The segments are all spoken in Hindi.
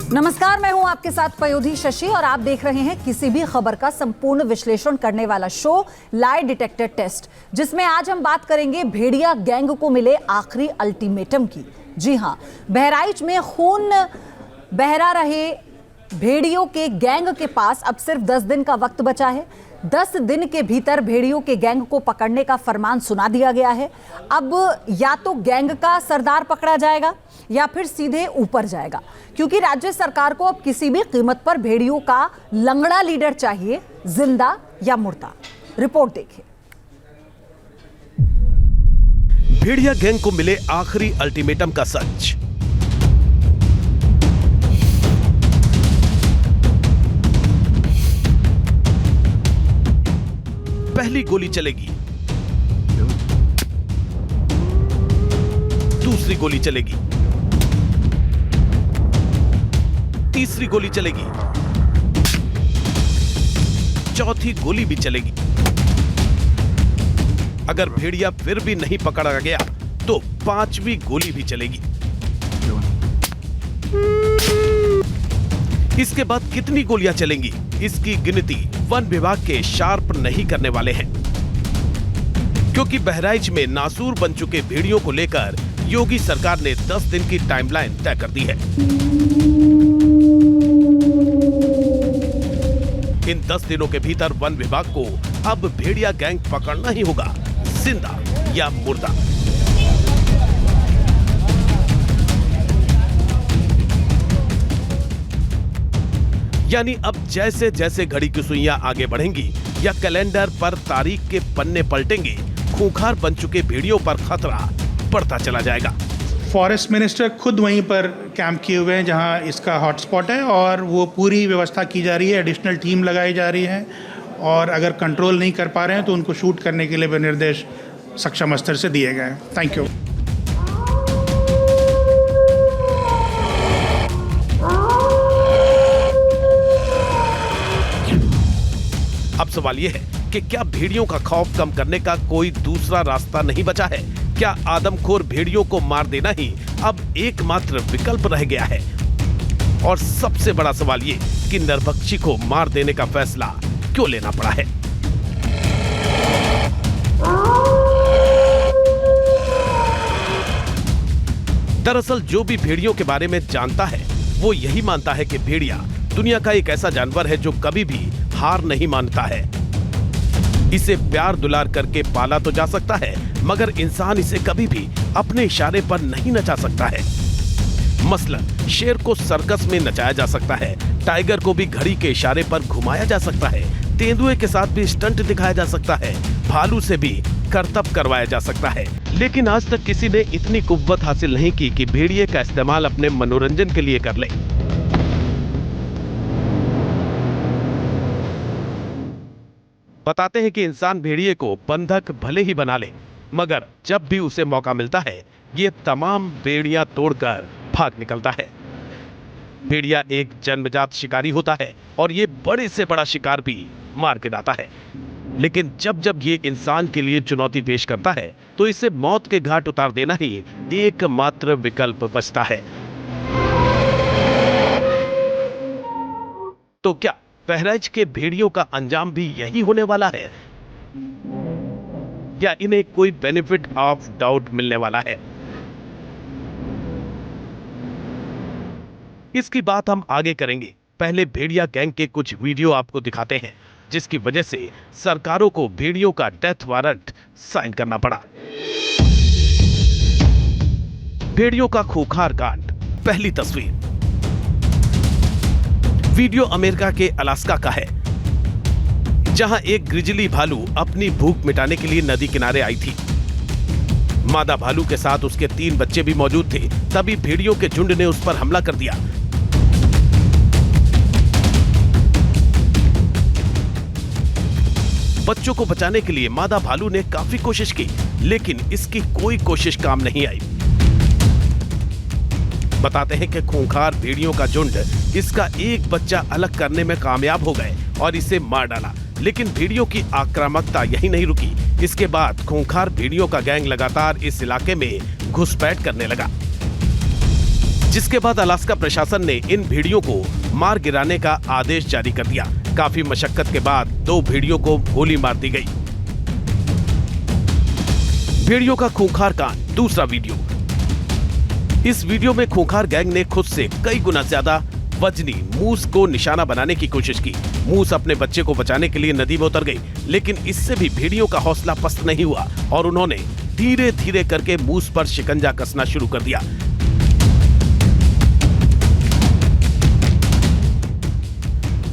नमस्कार, मैं हूं आपके साथ पयोधी शशि और आप देख रहे हैं किसी भी खबर का संपूर्ण विश्लेषण करने वाला शो लाई डिटेक्टर टेस्ट, जिसमें आज हम बात करेंगे भेड़िया गैंग को मिले आखिरी अल्टीमेटम की। जी हां, बहराइच में खून बहरा रहे भेड़ियों के गैंग के पास अब सिर्फ 10 दिन का वक्त बचा है। 10 दिन के भीतर भेड़ियों के गैंग को पकड़ने का फरमान सुना दिया गया है। अब या तो गैंग का सरदार पकड़ा जाएगा या फिर सीधे ऊपर जाएगा, क्योंकि राज्य सरकार को अब किसी भी कीमत पर भेड़ियों का लंगड़ा लीडर चाहिए, जिंदा या मुर्दा। रिपोर्ट देखिए। भेड़िया गैंग को मिले आखिरी अल्टीमेटम का सच। पहली गोली चलेगी, दूसरी गोली चलेगी, तीसरी गोली चलेगी, चौथी गोली भी चलेगी। अगर भेड़िया फिर भी नहीं पकड़ा गया तो 5वीं गोली भी चलेगी। इसके बाद कितनी गोलियां चलेंगी, इसकी गिनती वन विभाग के शार्प नहीं करने वाले हैं, क्योंकि बहराइच में नासूर बन चुके भेड़ियों को लेकर योगी सरकार ने 10 दिन की टाइमलाइन तय कर दी है। इन 10 दिनों के भीतर वन विभाग को अब भेड़िया गैंग पकड़ना ही होगा, जिंदा या मुर्दा। यानी अब जैसे जैसे घड़ी की सुइयां आगे बढ़ेंगी या कैलेंडर पर तारीख के पन्ने पलटेंगे, खूंखार बन चुके भेड़ियों पर खतरा बढ़ता चला जाएगा। फॉरेस्ट मिनिस्टर खुद वहीं पर कैंप किए हुए हैं जहां इसका हॉटस्पॉट है, और वो पूरी व्यवस्था की जा रही है, एडिशनल टीम लगाई जा रही है, और अगर कंट्रोल नहीं कर पा रहे हैं तो उनको शूट करने के लिए भी निर्देश सक्षम स्तर से दिए गए हैं। Thank you. अब सवाल यह है कि क्या भेड़ियों का खौफ कम करने का कोई दूसरा रास्ता नहीं बचा है? क्या आदमखोर भेड़ियों को मार देना ही अब एकमात्र विकल्प रह गया है? और सबसे बड़ा सवाल ये कि नरभक्षी को मार देने का फैसला क्यों लेना पड़ा है? दरअसल जो भी भेड़ियों के बारे में जानता है वो यही मानता है कि भेड़िया दुनिया का एक ऐसा जानवर है जो कभी भी हार नहीं मानता है। इसे प्यार दुलार करके पाला तो जा सकता है, मगर इंसान इसे कभी भी अपने इशारे पर नहीं नचा सकता है। मसलन शेर को सर्कस में नचाया जा सकता है, टाइगर को भी घड़ी के इशारे पर घुमाया जा सकता है, तेंदुए के साथ भी स्टंट दिखाया जा सकता है, भालू से भी करतब करवाया जा सकता है, लेकिन आज तक किसी ने इतनी कुव्वत हासिल नहीं की कि भेड़िए का इस्तेमाल अपने मनोरंजन के लिए कर ले। बताते हैं कि इंसान भेड़िए को बंधक भले ही बना ले, मगर जब भी उसे मौका मिलता है ये तमाम बेड़ियां तोड़कर भाग निकलता है। भेड़िया एक जन्मजात शिकारी होता है और ये बड़े से बड़ा शिकार भी मार गिराता है, लेकिन जब जब ये इंसान के लिए चुनौती पेश करता है तो इसे मौत के घाट उतार देना ही एकमात्र विकल्प बचता है। तो क्या बहराइच के भेड़ियों का अंजाम भी यही होने वाला है, या इन्हें कोई बेनिफिट ऑफ डाउट मिलने वाला है? इसकी बात हम आगे करेंगे। पहले भेड़िया गैंग के कुछ वीडियो आपको दिखाते हैं, जिसकी वजह से सरकारों को भेड़ियों का डेथ वारंट साइन करना पड़ा। भेड़ियों का खूंखार कांड। पहली तस्वीर। वीडियो अमेरिका के अलास्का का है, जहां एक ग्रिजली भालू अपनी भूख मिटाने के लिए नदी किनारे आई थी। मादा भालू के साथ उसके 3 बच्चे भी मौजूद थे। तभी भेड़ियों के झुंड ने उस पर हमला कर दिया। बच्चों को बचाने के लिए मादा भालू ने काफी कोशिश की, लेकिन इसकी कोई कोशिश काम नहीं आई। बताते हैं कि खूंखार भेड़ियों का झुंड इसका एक बच्चा अलग करने में कामयाब हो गए और इसे मार डाला, लेकिन भेड़ियों की आक्रामकता यही नहीं रुकी। इसके बाद खूंखार भेड़ियों का गैंग लगातार इस इलाके में घुसपैठ करने लगा। जिसके बाद अलास्का प्रशासन ने इन भेड़ियों को मार गिराने का आदेश जारी कर दिया। काफी मशक्कत के बाद 2 भेड़ियों को गोली मार दी गई। भेड़ियों का खूंखार कांड, दूसरा वीडियो। इस वीडियो में खूंखार गैंग ने खुद से कई गुना ज्यादा वजनी मूस को निशाना बनाने की कोशिश की। मूस अपने बच्चे को बचाने के लिए नदी में उतर गई, लेकिन इससे भी भेड़ियों का हौसला पस्त नहीं हुआ और उन्होंने धीरे धीरे करके मूस पर शिकंजा कसना शुरू कर दिया।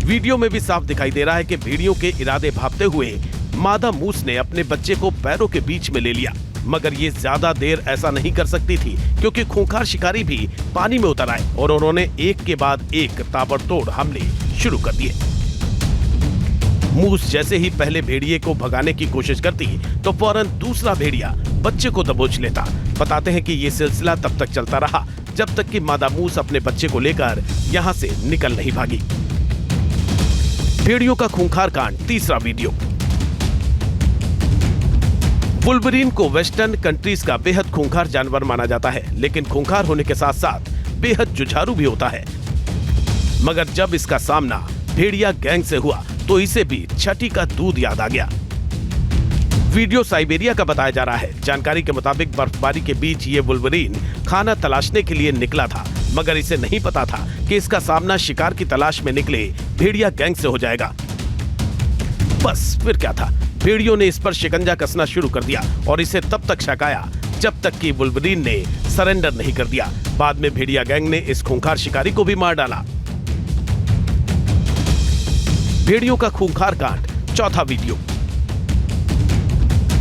वीडियो में भी साफ दिखाई दे रहा है कि भेड़ियों के इरादे भांपते हुए मादा मूस ने अपने बच्चे को पैरों के बीच में ले लिया, मगर ये ज्यादा देर ऐसा नहीं कर सकती थी क्योंकि खूंखार शिकारी भी पानी में उतर आए और उन्होंने एक के बाद एक ताबड़तोड़ हमले शुरू कर दिए। मूस जैसे ही पहले भेड़िए को भगाने की कोशिश करती तो फौरन दूसरा भेड़िया बच्चे को दबोच लेता। बताते हैं कि ये सिलसिला तब तक चलता रहा जब तक कि मादा मूस अपने बच्चे को लेकर यहाँ से निकल नहीं भागी। भेड़ियों का खूंखार कांड, तीसरा वीडियो। वुल्वरीन को वेस्टर्न कंट्रीज का बेहद खूंखार जानवर माना जाता है, लेकिन खूंखार होने के साथ साथ बेहद जुझारू भी होता है। मगर जब इसका सामना भेड़िया गैंग से हुआ तो इसे भी छठी का दूध याद आ गया। वीडियो साइबेरिया का बताया जा रहा है। जानकारी के मुताबिक बर्फबारी के बीच ये वुल्वरीन खाना तलाशने के लिए निकला था, मगर इसे नहीं पता था कि इसका सामना शिकार की तलाश में निकले भेड़िया गैंग से हो जाएगा। बस फिर क्या था, भेड़ियों ने इस पर शिकंजा कसना शुरू कर दिया और इसे तब तक छकाया जब तक कि वुल्वरीन ने सरेंडर नहीं कर दिया। बाद में भेड़िया गैंग ने इस खूंखार शिकारी को भी मार डाला। भेड़ियों का खूंखार कांड, चौथा वीडियो।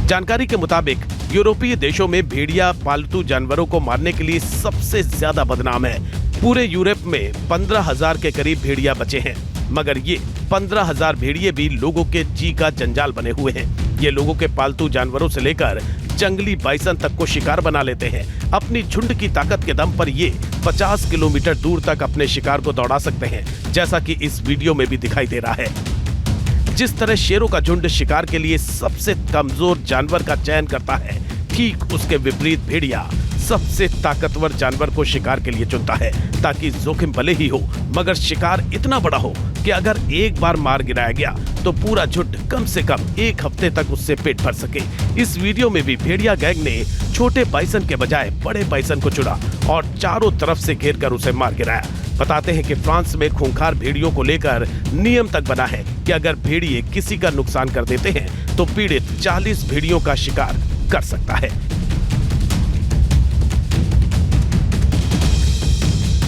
जानकारी के मुताबिक यूरोपीय देशों में भेड़िया पालतू जानवरों को मारने के लिए सबसे ज्यादा बदनाम है। पूरे यूरोप में 15,000 के करीब भेड़िया बचे हैं, मगर ये 15,000 भेड़िए भी लोगों के जी का जंजाल बने हुए हैं। ये लोगों के पालतू जानवरों से लेकर जंगली बाइसन तक को शिकार बना लेते हैं। अपनी झुंड की ताकत के दम पर ये 50 किलोमीटर दूर तक अपने शिकार को दौड़ा सकते हैं, जैसा कि इस वीडियो में भी दिखाई दे रहा है। जिस तरह शेरों का झुंड शिकार के लिए सबसे कमजोर जानवर का चयन करता है, ठीक उसके विपरीत भेड़िया सबसे ताकतवर जानवर को शिकार के लिए चुनता है, ताकि जोखिम भले ही हो मगर शिकार इतना बड़ा हो कि अगर एक बार मार गिराया गया तो पूरा झुंड कम से कम 1 हफ्ते तक उससे पेट भर सके। इस वीडियो में भी भेड़िया गैंग ने छोटे बाइसन के बजाय बड़े बाइसन को चुना और चारों तरफ से घेर कर उसे मार गिराया। बताते हैं कि फ्रांस में खूंखार भेड़ियों को लेकर नियम तक बना है कि अगर भेड़िए किसी का नुकसान कर देते हैं तो पीड़ित 40 भेड़ियों का शिकार कर सकता है।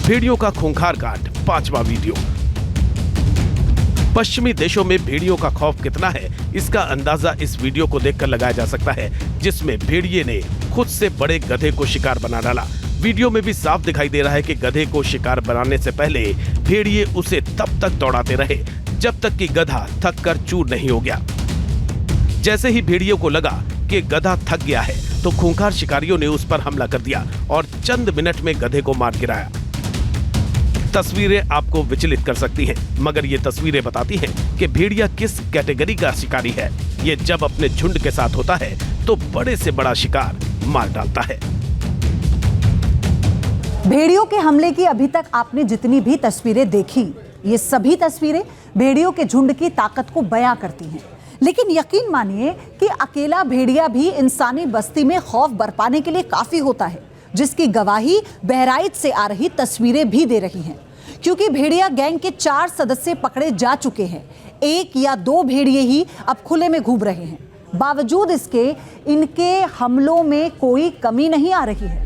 भेड़ियों का खूंखार कांड, पांचवा वीडियो। पश्चिमी देशों में भेड़ियों का खौफ कितना है, इसका अंदाजा इस वीडियो को देखकर लगाया जा सकता है, जिसमें भेड़िए ने खुद से बड़े गधे को शिकार बना डाला। वीडियो में भी साफ दिखाई दे रहा है कि गधे को शिकार बनाने से पहले भेड़िए उसे तब तक दौड़ाते रहे जब तक कि गधा थक कर चूर नहीं हो गया। जैसे ही भेड़ियों को लगा कि गधा थक गया है तो खूंखार शिकारियों ने उस पर हमला कर दिया और चंद मिनट में गधे को मार गिराया। तस्वीरें आपको विचलित कर सकती हैं, मगर ये तस्वीरें बताती हैं कि भेड़िया किस कैटेगरी का शिकारी है। ये जब अपने झुंड के साथ होता है तो बड़े से बड़ा शिकार मार डालता है। भेड़ियों के हमले की अभी तक आपने जितनी भी तस्वीरें देखी, ये सभी तस्वीरें भेड़ियों के झुंड की ताकत को बयां करती हैं। लेकिन यकीन मानिए कि अकेला भेड़िया भी इंसानी बस्ती में खौफ बरपाने के लिए काफी होता है, जिसकी गवाही बहराइच से आ रही तस्वीरें भी दे रही हैं। क्योंकि भेड़िया गैंग के 4 सदस्य पकड़े जा चुके हैं, 1 या 2 भेड़िए ही अब खुले में घूम रहे हैं। बावजूद इसके इनके हमलों में कोई कमी नहीं आ रही है।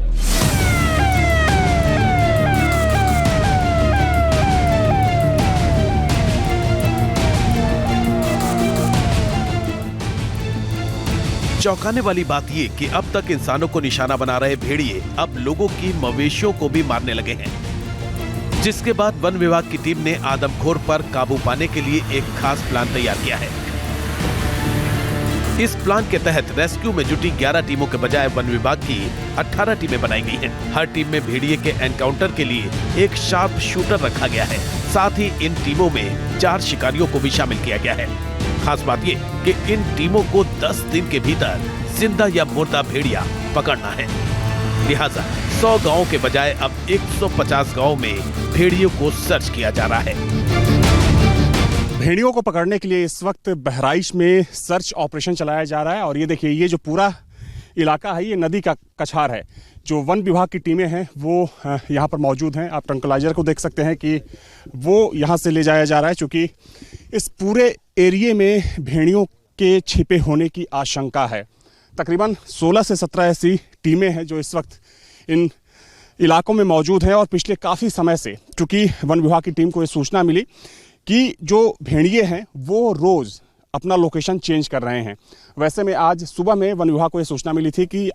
चौंकाने वाली बात ये कि अब तक इंसानों को निशाना बना रहे भेड़िए अब लोगों की मवेशियों को भी मारने लगे हैं, जिसके बाद वन विभाग की टीम ने आदमखोर पर काबू पाने के लिए एक खास प्लान तैयार किया है। इस प्लान के तहत रेस्क्यू में जुटी 11 टीमों के बजाय वन विभाग की 18 टीमें बनाई गई हैं। हर टीम में भेड़िए के एनकाउंटर के लिए एक शार्प शूटर रखा गया है। साथ ही इन टीमों में 4 शिकारियों को भी शामिल किया गया है। खास बात ये कि इन टीमों को 10 दिन के भीतर जिंदा या मुर्दा भेड़िया पकड़ना है। लिहाजा 100 गांवों के बजाय अब 150 गांवों में भेड़ियों को सर्च किया जा रहा है। भेड़ियों को पकड़ने के लिए इस वक्त बहराइच में सर्च ऑपरेशन चलाया जा रहा है और ये देखिए, ये जो पूरा इलाका है ये नदी का कछार है। जो वन विभाग की टीमें हैं वो यहाँ पर मौजूद हैं। आप ट्रंकुलाइजर को देख सकते हैं कि वो यहाँ से ले जाया जा रहा है, क्योंकि इस पूरे एरिए में भेड़ियों के छिपे होने की आशंका है। तकरीबन 16 से 17 ऐसी टीमें हैं जो इस वक्त इन इलाकों में मौजूद हैं और पिछले काफ़ी समय से, चूँकि वन विभाग की टीम को ये सूचना मिली कि जो भेड़िए हैं वो रोज़ अपना लोकेशन चेंज कर रहे हैं। वैसे में आज सुबह में वन विभाग को ये सूचना मिली थी कि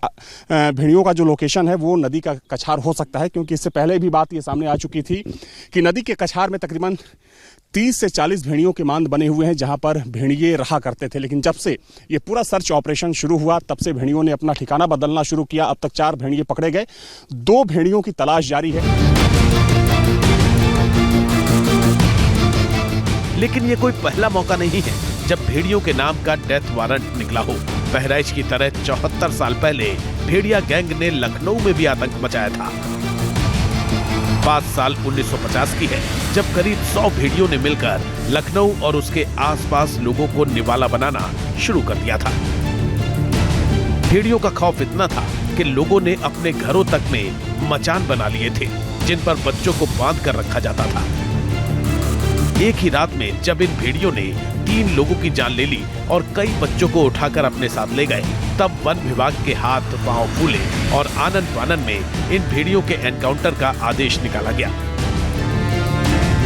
भेड़ियों का जो लोकेशन है वो नदी का कछार हो सकता है, क्योंकि इससे पहले भी बात ये सामने आ चुकी थी कि नदी के कछार में तकरीबन 30 से 40 भेड़ियों के मांद बने हुए हैं जहां पर भेड़िए रहा करते थे। लेकिन जब से ये पूरा सर्च ऑपरेशन शुरू हुआ तब से भेड़ियों ने अपना ठिकाना बदलना शुरू किया। अब तक 4 भेड़िए पकड़े गए, 2 भेड़ियों की तलाश जारी है। लेकिन ये कोई पहला मौका नहीं है जब भेड़ियों के नाम का डेथ वारंट निकला हो। बहराइच की तरह 74 साल पहले भेड़िया गैंग ने लखनऊ में भी आतंक मचाया था। बात साल 1950 की है, जब करीब 100 भेड़ियों ने मिलकर लखनऊ और उसके आसपास लोगों को निवाला बनाना शुरू कर दिया था। भेड़ियों का खौफ इतना था कि लोगों ने अपने घरों तक में मचान बना लिए थे, जिन पर बच्चों को बांध कर रखा जाता था। एक ही रात में जब इन भेड़ियों ने 3 लोगों की जान ले ली और कई बच्चों को उठाकर अपने साथ ले गए, तब वन विभाग के हाथ पांव फूले और आनन फानन में इन भेड़ियों के एनकाउंटर का आदेश निकाला गया,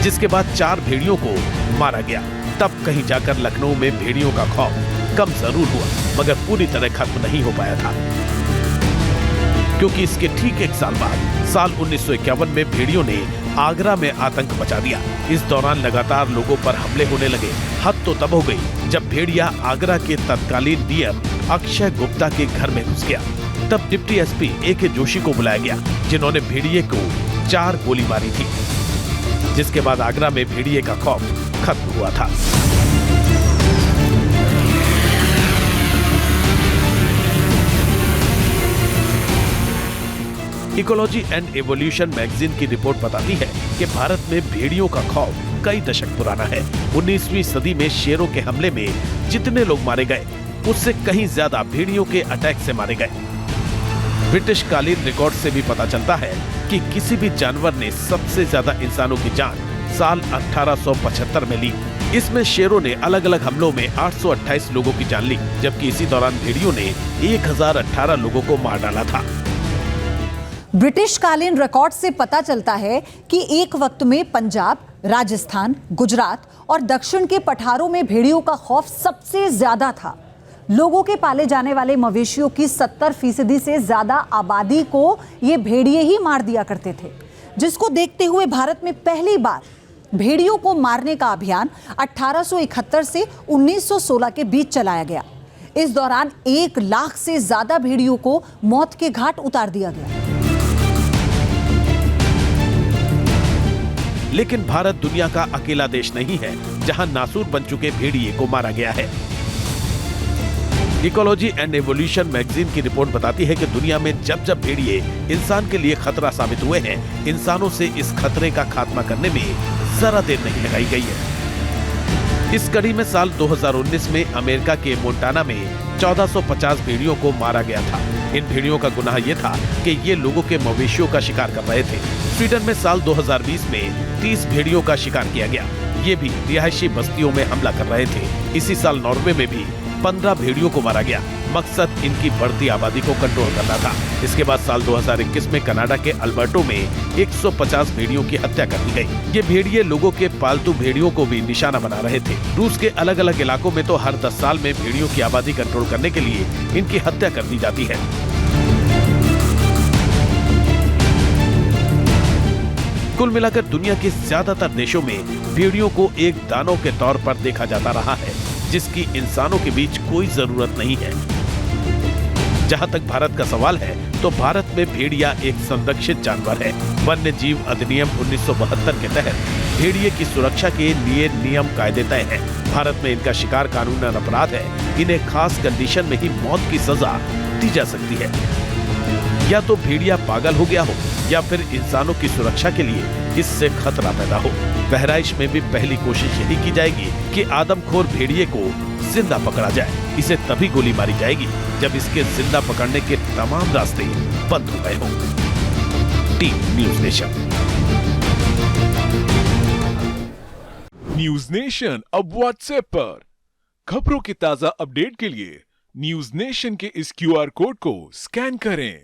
जिसके बाद 4 भेड़ियों को मारा गया। तब कहीं जाकर लखनऊ में भेड़ियों का खौफ कम जरूर हुआ, मगर पूरी तरह खत्म नहीं हो पाया था, क्योंकि इसके ठीक 1 साल बाद साल 1951 में भेड़ियों ने आगरा में आतंक मचा दिया। इस दौरान लगातार लोगों पर हमले होने लगे। हद तो तब हो गई जब भेड़िया आगरा के तत्कालीन डीएम अक्षय गुप्ता के घर में घुस गया। तब डिप्टी एसपी ए.के. जोशी को बुलाया गया, जिन्होंने भेड़िए को 4 गोली मारी थी, जिसके बाद आगरा में भेड़िए का खौफ खत्म हुआ था। इकोलॉजी एंड एवोल्यूशन मैगजीन की रिपोर्ट बताती है कि भारत में भेड़ियों का खौफ कई दशक पुराना है। 19वीं सदी में शेरों के हमले में जितने लोग मारे गए, उससे कहीं ज्यादा भेड़ियों के अटैक से मारे गए। ब्रिटिश कालीन रिकॉर्ड से भी पता चलता है कि किसी भी जानवर ने सबसे ज्यादा इंसानों की जान साल 1875 में ली। इसमें शेरों ने अलग अलग हमलों में 828 लोगों की जान ली, जबकि इसी दौरान भेड़ियों ने 1018 लोगों को मार डाला था। ब्रिटिश कालीन रिकॉर्ड से पता चलता है कि एक वक्त में पंजाब, राजस्थान, गुजरात और दक्षिण के पठारों में भेड़ियों का खौफ सबसे ज्यादा था। लोगों के पाले जाने वाले मवेशियों की 70% से ज्यादा आबादी को ये भेड़िए ही मार दिया करते थे, जिसको देखते हुए भारत में पहली बार भेड़ियों को मारने का अभियान 1871 से 1916 के बीच चलाया गया। इस दौरान 1 लाख से ज्यादा भेड़ियों को मौत के घाट उतार दिया गया। लेकिन भारत दुनिया का अकेला देश नहीं है जहां नासूर बन चुके भेड़िए को मारा गया है। इकोलॉजी एंड एवोल्यूशन मैगजीन की रिपोर्ट बताती है कि दुनिया में जब जब भेड़िए इंसान के लिए खतरा साबित हुए हैं, इंसानों से इस खतरे का खात्मा करने में जरा देर नहीं लगाई गई है। इस कड़ी में साल 2019 में अमेरिका के मोंटाना में 1450 भेड़ियों को मारा गया था। इन भेड़ियों का गुनाह यह था कि ये लोगों के मवेशियों का शिकार कर रहे थे। स्वीडन में साल 2020 में 30 भेड़ियों का शिकार किया गया। ये भी रिहायशी बस्तियों में हमला कर रहे थे। इसी साल नॉर्वे में भी 15 भेड़ियों को मारा गया। मकसद इनकी बढ़ती आबादी को कंट्रोल करना था। इसके बाद साल 2021 में कनाडा के अल्बर्टो में 150 भेड़ियों की हत्या कर दी गई। ये भेड़िए लोगों के पालतू भेड़ियों को भी निशाना बना रहे थे। रूस के अलग अलग इलाकों में तो हर 10 साल में भेड़ियों की आबादी कंट्रोल करने के लिए इनकी हत्या कर दी जाती है। कुल मिलाकर दुनिया के ज्यादातर देशों में भेड़ियों को एक दानव के तौर पर देखा जाता रहा है, जिसकी इंसानों के बीच कोई जरूरत नहीं है। जहां तक भारत का सवाल है, तो भारत में भेड़िया एक संरक्षित जानवर है। वन्य जीव अधिनियम 1972 के तहत भेड़िए की सुरक्षा के लिए नियम कायदे तय है। भारत में इनका शिकार कानूनन अपराध है। इन्हें खास कंडीशन में ही मौत की सजा दी जा सकती है। या तो भेड़िया पागल हो गया हो या फिर इंसानों की सुरक्षा के लिए इससे खतरा पैदा हो। बहराइच में भी पहली कोशिश यही की जाएगी कि आदमखोर भेड़िए को जिंदा पकड़ा जाए। इसे तभी गोली मारी जाएगी जब इसके जिंदा पकड़ने के तमाम रास्ते बंद हो गए हों। Team news nation. News nation अब व्हाट्सएप पर खबरों की ताजा अपडेट के लिए न्यूज नेशन के इस QR कोड को स्कैन करें।